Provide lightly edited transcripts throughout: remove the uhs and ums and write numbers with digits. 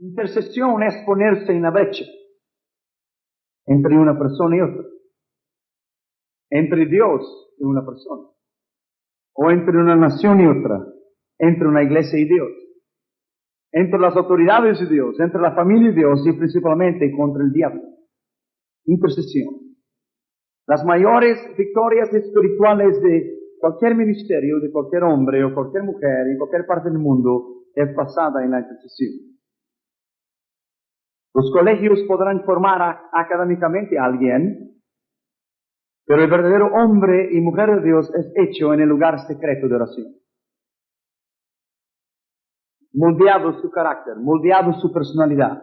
Intercesión es ponerse en la brecha entre una persona y otra, entre Dios y una persona, o entre una nación y otra, entre una iglesia y Dios, entre las autoridades y Dios, entre la familia y Dios, y principalmente contra el diablo. Intercesión. Las mayores victorias espirituales de cualquier ministerio, de cualquier hombre o cualquier mujer en cualquier parte del mundo es basada en la intercesión. Los colegios podrán formar académicamente a alguien, pero el verdadero hombre y mujer de Dios es hecho en el lugar secreto de oración. Moldeado su carácter, moldeado su personalidad.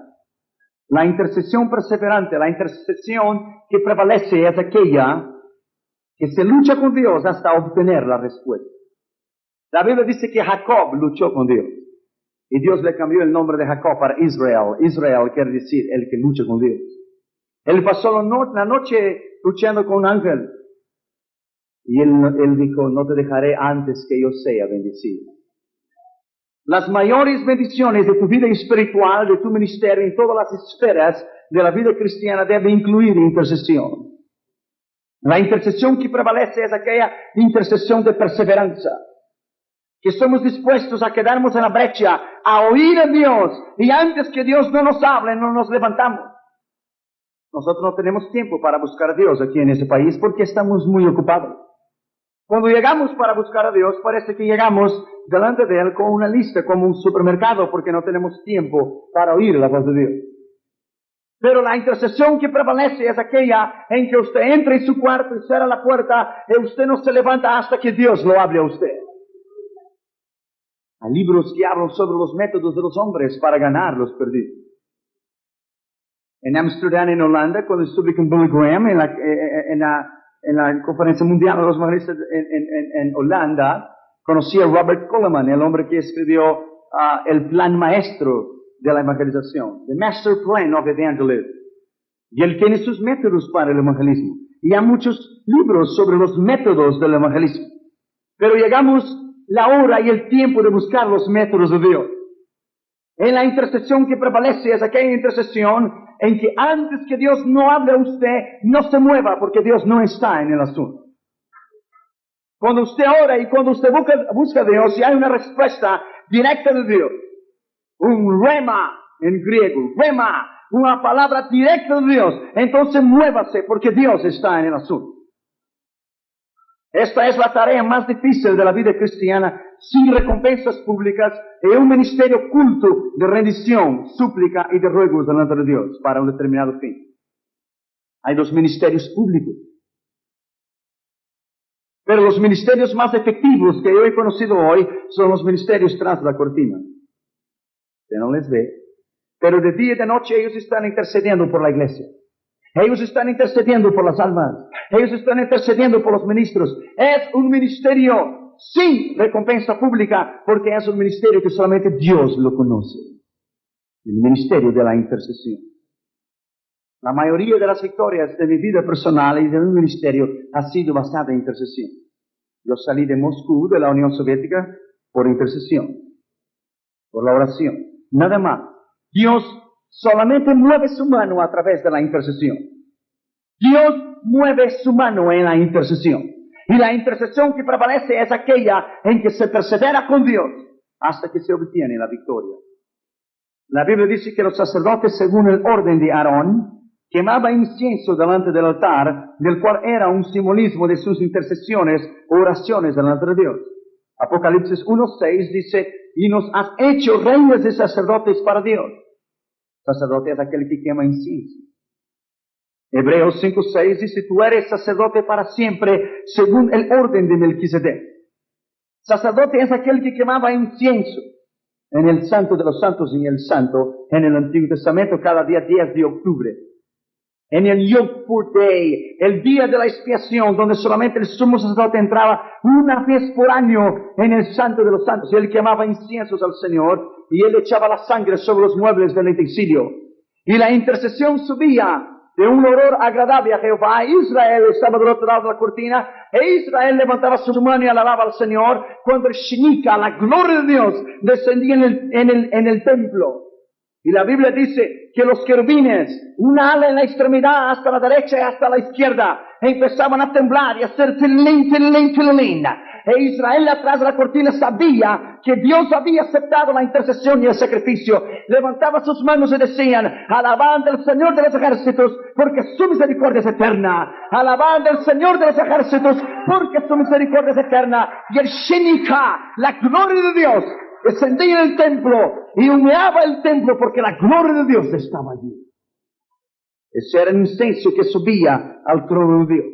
La intercesión perseverante, la intercesión que prevalece es aquella que se lucha con Dios hasta obtener la respuesta. La Biblia dice que Jacob luchó con Dios. Y Dios le cambió el nombre de Jacob para Israel. Israel quiere decir el que lucha con Dios. Él pasó la noche luchando con un ángel. Y él dijo, no te dejaré antes que yo sea bendecido. Las mayores bendiciones de tu vida espiritual, de tu ministerio, en todas las esferas de la vida cristiana deben incluir intercesión. La intercesión que prevalece es aquella intercesión de perseverancia. Que somos dispuestos a quedarnos en la brecha, a oír a Dios, y antes que Dios no nos hable, no nos levantamos. Nosotros no tenemos tiempo para buscar a Dios aquí en ese país porque estamos muy ocupados. Cuando llegamos para buscar a Dios, parece que llegamos delante de Él con una lista, como un supermercado, porque no tenemos tiempo para oír la voz de Dios. Pero la intercesión que prevalece es aquella en que usted entra en su cuarto y cierra la puerta, y usted no se levanta hasta que Dios lo hable a usted. Hay libros que hablan sobre los métodos de los hombres para ganar los perdidos. En Ámsterdam, en Holanda, cuando estuve con Billy Graham en la conferencia mundial de los evangelistas en Holanda, conocí a Robert Coleman, el hombre que escribió el plan maestro de la evangelización, The Master Plan of Evangelism. Y él tiene sus métodos para el evangelismo. Y hay muchos libros sobre los métodos del evangelismo. Pero llegamos la hora y el tiempo de buscar los métodos de Dios. En la intercesión que prevalece es aquella intercesión en que antes que Dios no hable a usted, no se mueva porque Dios no está en el asunto. Cuando usted ora y cuando usted busca a Dios y hay una respuesta directa de Dios, un rema en griego, rema, una palabra directa de Dios, entonces muévase porque Dios está en el asunto. Esta es la tarea más difícil de la vida cristiana, sin recompensas públicas y un ministerio oculto de rendición, súplica y de ruegos delante de Dios para un determinado fin. Hay dos ministerios públicos. Pero los ministerios más efectivos que yo he conocido hoy son los ministerios tras la cortina. Usted no les ve, pero de día y de noche ellos están intercediendo por la iglesia. Ellos están intercediendo por las almas. Ellos están intercediendo por los ministros. Es un ministerio sin recompensa pública porque es un ministerio que solamente Dios lo conoce. El ministerio de la intercesión. La mayoría de las victorias de mi vida personal y de mi ministerio ha sido basada en intercesión. Yo salí de Moscú, de la Unión Soviética, por intercesión, por la oración. Nada más. Dios solamente mueve su mano a través de la intercesión. Dios mueve su mano en la intercesión. Y la intercesión que prevalece es aquella en que se persevera con Dios hasta que se obtiene la victoria. La Biblia dice que los sacerdotes, según el orden de Aarón, quemaba incienso delante del altar, del cual era un simbolismo de sus intercesiones o oraciones delante de Dios. Apocalipsis 1:6 dice, y nos has hecho reyes y sacerdotes para Dios. Sacerdote es aquel que quema incienso. Hebreos 5:6 dice, tú eres sacerdote para siempre, según el orden de Melquisedec. Sacerdote es aquel que quemaba incienso en el Santo de los Santos y en el Santo, en el Antiguo Testamento, cada día 10 de octubre. En el Yom Kippur Day, el día de la expiación, donde solamente el sumo sacerdote entraba una vez por año en el Santo de los Santos. Y él quemaba inciensos al Señor y él echaba la sangre sobre los muebles del utensilio. Y la intercesión subía de un olor agradable a Jehová. Israel estaba del otro lado de la cortina e Israel levantaba su mano y alababa al Señor cuando el Shenika, la gloria de Dios, descendía en el templo. Y la Biblia dice que los querubines, una ala en la extremidad hasta la derecha y hasta la izquierda, empezaban a temblar y a hacer tilín, tilín, tilín. E Israel atrás de la cortina sabía que Dios había aceptado la intercesión y el sacrificio. Levantaba sus manos y decían, alabad al Señor de los ejércitos, porque su misericordia es eterna. Alabad al Señor de los ejércitos, porque su misericordia es eterna. Y el Shenikah, la gloria de Dios, descendía en el templo y humeaba el templo porque la gloria de Dios estaba allí. Ese era el incenso que subía al trono de Dios.